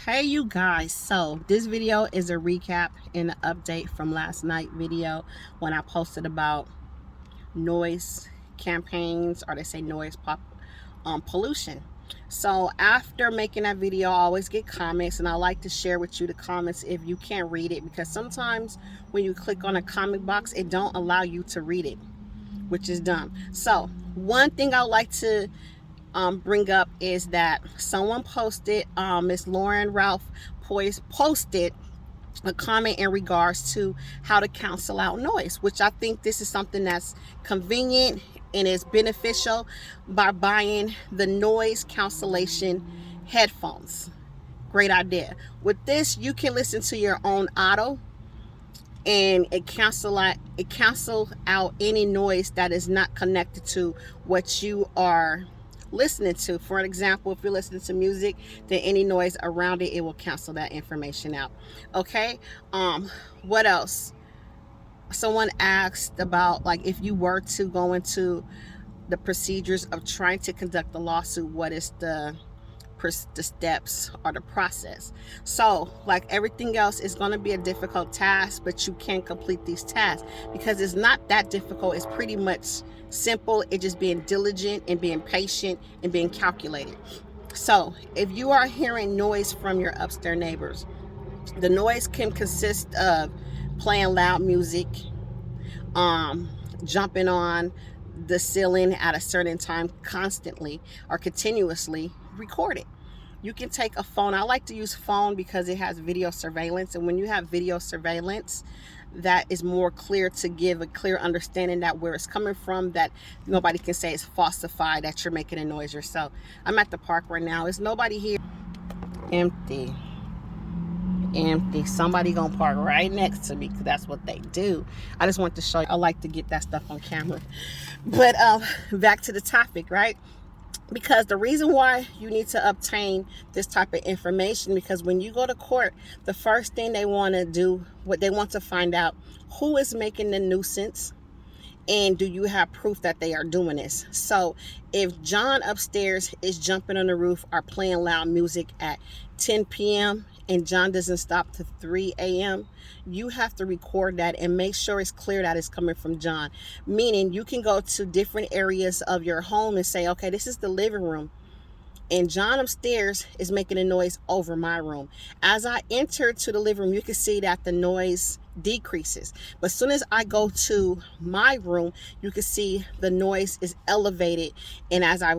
Hey you guys, so this video is a recap and an update from last night video when I posted about noise campaigns, or they say noise pollution. So after making that video, I always get comments, and I like to share with you the comments if you can't read it, because sometimes when you click on a comment box, it don't allow you to read it, which is dumb. So one thing I like to bring up is that someone posted, Miss Lauren Ralph posted a comment in regards to how to cancel out noise, which I think this is something that's convenient and is beneficial by buying the noise cancellation headphones. Great idea. With this, you can listen to your own auto, and it cancel out any noise that is not connected to what you are listening to. For an example, if you're listening to music, then any noise around it will cancel that information out. Okay. What else? Someone asked about, like, if you were to go into the procedures of trying to conduct a lawsuit, what is the steps or the process. So like everything else, is going to be a difficult task, but you can complete these tasks because it's not that difficult. It's pretty much simple. It's just being diligent and being patient and being calculated. So if you are hearing noise from your upstairs neighbors, the noise can consist of playing loud music, jumping on the ceiling at a certain time constantly or continuously recorded. You can take a phone. I like to use phone because it has video surveillance, and when you have video surveillance, that is more clear to give a clear understanding that where it's coming from, that nobody can say it's falsified, that you're making a noise yourself. I'm at the park right now. There's nobody here. Empty. Somebody gonna park right next to me because that's what they do. I just want to show you. I like to get that stuff on camera. But back to the topic, right? Because the reason why you need to obtain this type of information, because when you go to court, the first thing they want to do, what they want to find out, who is making the nuisance, and do you have proof that they are doing this? So if John upstairs is jumping on the roof or playing loud music at 10 p.m. and John doesn't stop to 3 a.m., you have to record that and make sure it's clear that it's coming from John. Meaning you can go to different areas of your home and say, okay, this is the living room, and John upstairs is making a noise over my room. As I enter to the living room, you can see that the noise decreases. But as soon as I go to my room, you can see the noise is elevated. And as I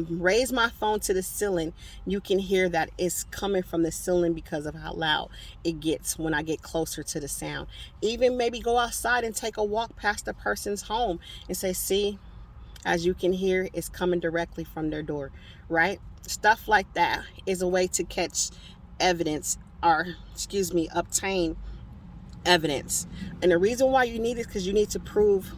raise my phone to the ceiling, you can hear that it's coming from the ceiling because of how loud it gets when I get closer to the sound. Even maybe go outside and take a walk past the person's home and say, see, as you can hear, it's coming directly from their door, right? Stuff like that is a way to catch evidence, or obtain evidence. And the reason why you need it is because you need to prove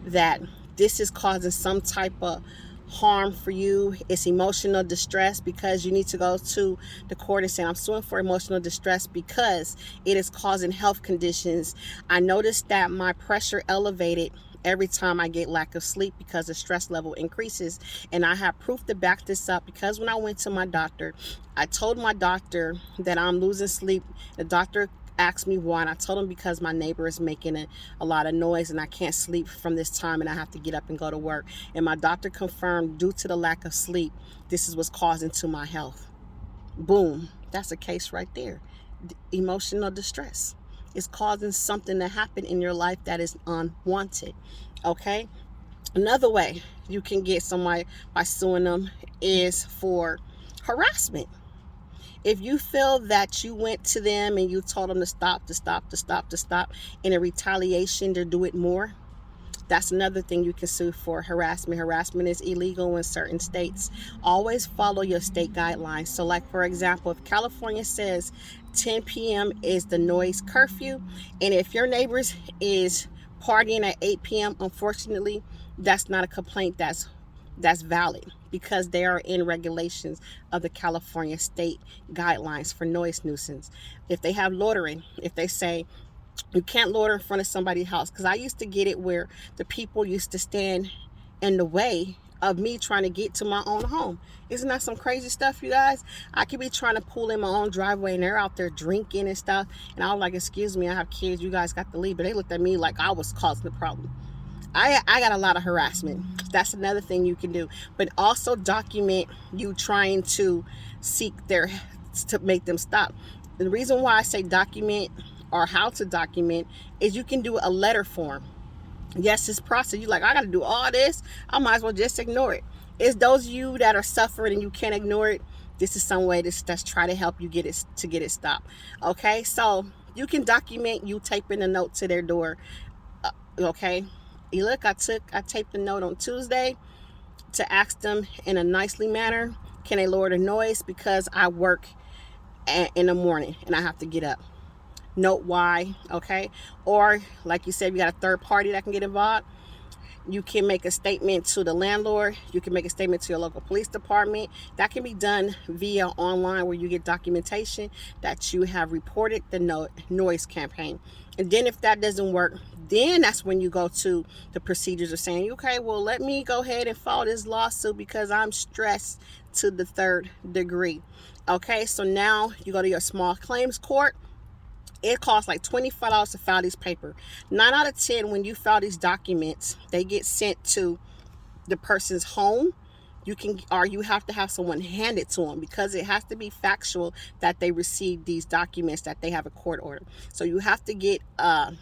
that this is causing some type of harm for you. It's emotional distress, because you need to go to the court and say, I'm suing for emotional distress because it is causing health conditions. I noticed that my pressure elevated every time I get lack of sleep because the stress level increases, and I have proof to back this up, because when I went to my doctor, I told my doctor that I'm losing sleep. The doctor asked me why, and I told him because my neighbor is making a lot of noise and I can't sleep from this time and I have to get up and go to work. And my doctor confirmed, due to the lack of sleep, this is what's causing to my health. Boom, that's a case right there. Emotional distress is causing something to happen in your life that is unwanted. Okay. Another way you can get somebody by suing them is for harassment. If you feel that you went to them and you told them to stop, and in retaliation they do it more, that's another thing you can sue for, harassment. Harassment is illegal in certain states. Always follow your state guidelines. So like, for example, if California says 10 p.m. is the noise curfew, and if your neighbors is partying at 8 p.m., unfortunately, that's not a complaint that's valid, because they are in regulations of the California state guidelines for noise nuisance. If they have loitering, if they say you can't loiter in front of somebody's house, because I used to get it where the people used to stand in the way of me trying to get to my own home. Isn't that some crazy stuff, you guys? I could be trying to pull in my own driveway and they're out there drinking and stuff. And I was like, excuse me, I have kids. You guys got to leave. But they looked at me like I was causing the problem. I got a lot of harassment. That's another thing you can do. But also document you trying to seek to make them stop. The reason why I say document or how to document is you can do a letter form. Yes, it's process. You're like, I got to do all this. I might as well just ignore it. It's those of you that are suffering and you can't ignore it. This is some way to try to help you get it stopped. Okay, so you can document you taping a note to their door. Okay, you look, I taped a note on Tuesday to ask them in a nicely manner, can they lower the noise because I work in the morning and I have to get up. Note why, okay? Or like you said, you got a third party that can get involved. You can make a statement to the landlord. You can make a statement to your local police department. That can be done via online where you get documentation that you have reported the noise campaign. And then if that doesn't work, then that's when you go to the procedures of saying, okay, well, let me go ahead and file this lawsuit because I'm stressed to the 3rd degree. Okay, so now you go to your small claims court. It costs like $25 to file these papers. 9 out of 10, when you file these documents, they get sent to the person's home. You have to have someone hand it to them because it has to be factual that they received these documents, that they have a court order. So you have to get a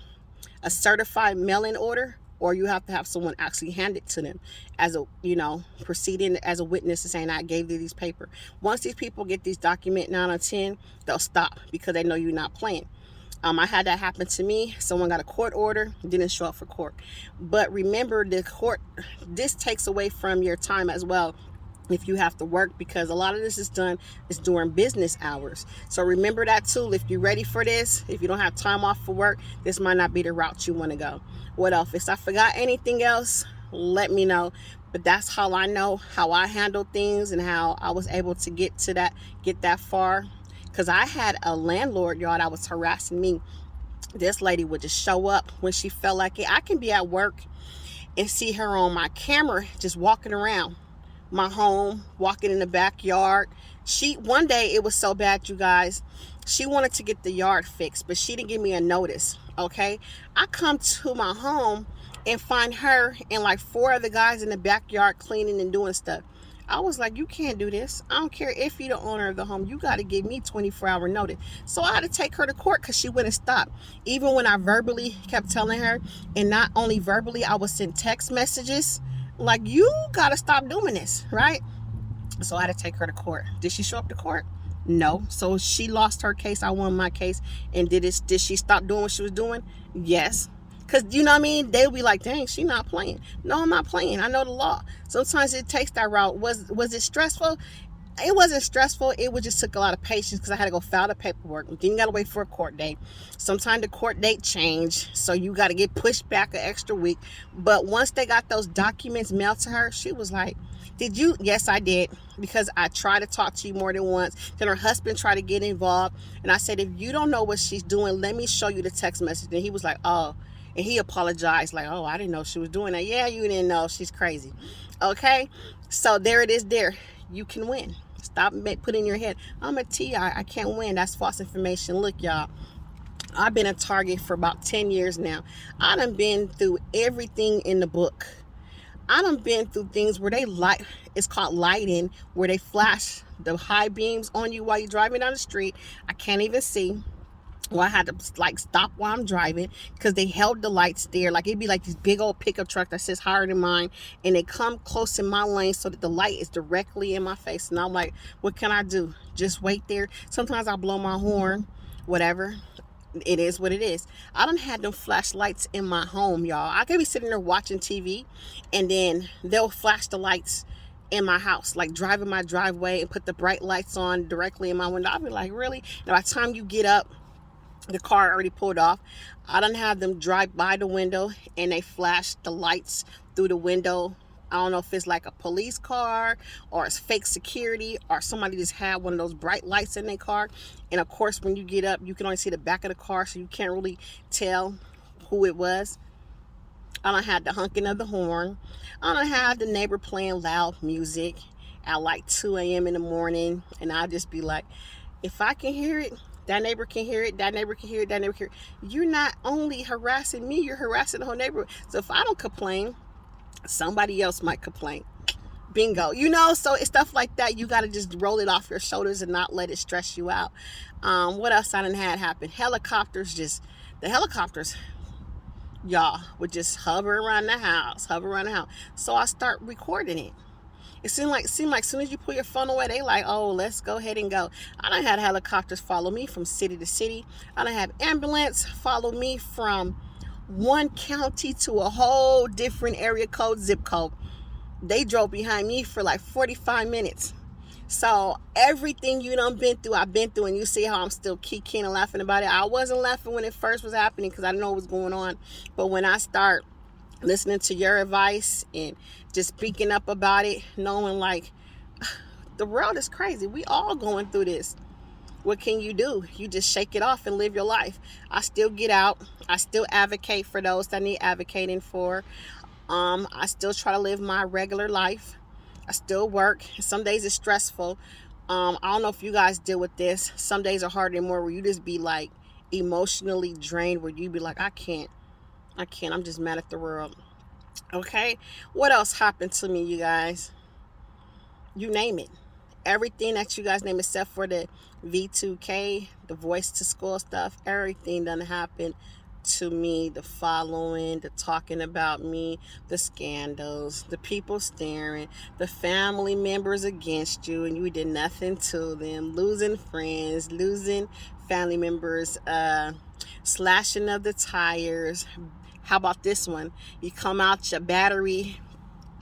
certified mail-in order, or you have to have someone actually hand it to them as a, proceeding as a witness and saying, I gave you these papers. Once these people get these documents 9 out of 10, they'll stop because they know you're not playing. I had that happen to me. Someone got a court order, didn't show up for court. But remember, this takes away from your time as well if you have to work, because a lot of this is during business hours. So remember that too. If you're ready for this, if you don't have time off for work, this might not be the route you want to go. What else? If I forgot anything else, let me know. But that's how I know how I handle things and how I was able to get that far. Because I had a landlord, y'all, that was harassing me. This lady would just show up when she felt like it. I can be at work and see her on my camera just walking around my home, walking in the backyard. One day, it was so bad, you guys, she wanted to get the yard fixed, but she didn't give me a notice, okay? I come to my home and find her and like 4 other guys in the backyard cleaning and doing stuff. I was like, you can't do this. I don't care if you're the owner of the home. You got to give me 24-hour notice. So I had to take her to court because she wouldn't stop. Even when I verbally kept telling her, and not only verbally, I would send text messages like, you got to stop doing this, right? So I had to take her to court. Did she show up to court? No. So she lost her case. I won my case. And did she stop doing what she was doing? Yes. Because, you know what I mean? They'll be like, dang, she not playing. No, I'm not playing. I know the law. Sometimes it takes that route. Was it stressful? It wasn't stressful. It just took a lot of patience because I had to go file the paperwork. Then you got to wait for a court date. Sometimes the court date changed, so you got to get pushed back an extra week. But once they got those documents mailed to her, she was like, did you? Yes, I did, because I tried to talk to you more than once. Then her husband tried to get involved. And I said, if you don't know what she's doing, let me show you the text message. And he was like, oh. And he apologized like, oh, I didn't know she was doing that. Yeah, you didn't know. She's crazy. Okay? So there it is there. You can win. Stop putting in your head, I'm a TI. I can't win. That's false information. Look, y'all. I've been a target for about 10 years now. I done been through everything in the book. I done been through things where it's called lighting, where they flash the high beams on you while you're driving down the street. I can't even see. Well, I had to stop while I'm driving because they held the lights there. Like, it'd be like this big old pickup truck that sits higher than mine, and they come close in my lane so that the light is directly in my face. And I'm like, what can I do? Just wait there. Sometimes I blow my horn, whatever. It is what it is. I done had them flashlights in my home, y'all. I could be sitting there watching TV, and then they'll flash the lights in my house, like driving my driveway and put the bright lights on directly in my window. I'll be like, really? And by the time you get up, the car already pulled off. I done have them drive by the window and they flash the lights through the window. I don't know if it's like a police car or it's fake security or somebody just had one of those bright lights in their car. And of course, when you get up, you can only see the back of the car, so you can't really tell who it was. I don't have the honking of the horn. I don't have the neighbor playing loud music at like 2 a.m. in the morning. And I'll just be like, if I can hear it, that neighbor can hear it, that neighbor can hear it, that neighbor can hear it. You're not only harassing me, you're harassing the whole neighborhood. So if I don't complain, somebody else might complain. Bingo. So it's stuff like that. You got to just roll it off your shoulders and not let it stress you out. What else I done had happen? The helicopters, y'all, would just hover around the house. So I start recording it. It seemed like as soon as you pull your phone away, they like, oh, let's go ahead and go. I done had helicopters follow me from city to city. I done had ambulance follow me from one county to a whole different area code, zip code. They drove behind me for like 45 minutes. So everything you done been through, I've been through, and you see how I'm still kicking and laughing about it. I wasn't laughing when it first was happening because I know what was going on. But when I start listening to your advice and just speaking up about it, knowing like the world is crazy. We all going through this. What can you do? You just shake it off and live your life. I still get out. I still advocate for those that need advocating for. I still try to live my regular life. I still work. Some days it's stressful. I don't know if you guys deal with this. Some days are harder than more, where you just be like emotionally drained, where you be like, I can't. I'm just mad at the world. Okay. What else happened to me, you guys? You name it. Everything that you guys name, except for the V2K, the voice to school stuff, everything done happened to me. The following, the talking about me, the scandals, the people staring, the family members against you and you did nothing to them, losing friends, losing family members, slashing of the tires. How about this one? You come out, your battery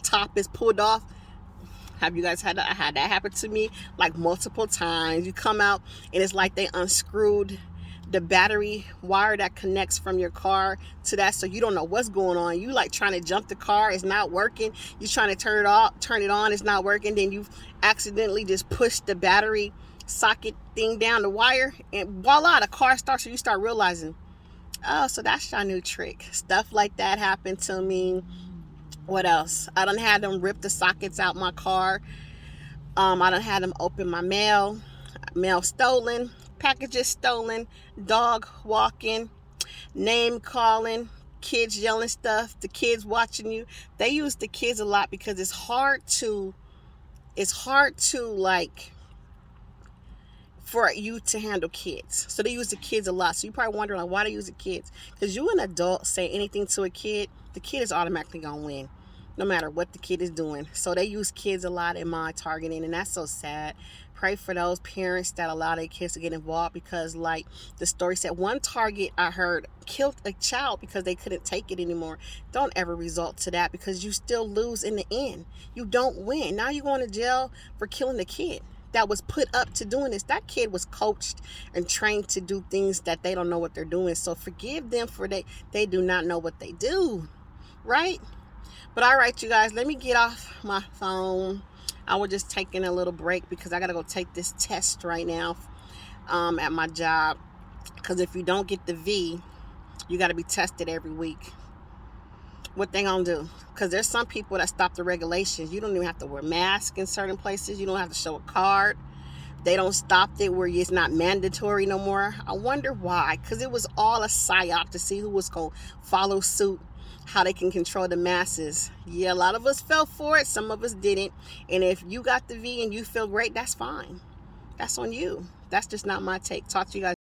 top is pulled off. Have you guys had that happen to me like multiple times? You come out and it's like they unscrewed the battery wire that connects from your car to that, so you don't know what's going on. You like trying to jump the car, it's not working. You trying to turn it on, it's not working. Then you accidentally just push the battery socket thing down the wire, and voila, the car starts. So you start realizing, oh, so that's your new trick. Stuff like that happened to me. What else? I done had them rip the sockets out my car. I done had them open my mail stolen, packages stolen, dog walking, name calling, kids yelling stuff, the kids watching you. They use the kids a lot because it's hard to like for you to handle kids. So they use the kids a lot. So you probably wondering like, why they use the kids? Because you an adult say anything to a kid, the kid is automatically gonna win, no matter what the kid is doing. So they use kids a lot in my targeting, and that's so sad. Pray for those parents that allow their kids to get involved, because like the story said, one target I heard killed a child because they couldn't take it anymore. Don't ever resort to that, because you still lose in the end. You don't win. Now you're going to jail for killing the kid that was put up to doing this. That kid was coached and trained to do things that they don't know what they're doing. So forgive them for they do not know what they do, right? But all right, you guys, let me get off my phone. I was just taking a little break because I got to go take this test right now at my job. Because if you don't get the V, you got to be tested every week. What they gonna do? Because there's some people that stop the regulations. You don't even have to wear masks in certain places. You don't have to show a card. They don't stop it where it's not mandatory no more. I wonder why. Because it was all a psyop to see who was going to follow suit, how they can control the masses. Yeah, a lot of us fell for it. Some of us didn't. And if you got the V and you feel great, that's fine. That's on you. That's just not my take. Talk to you guys.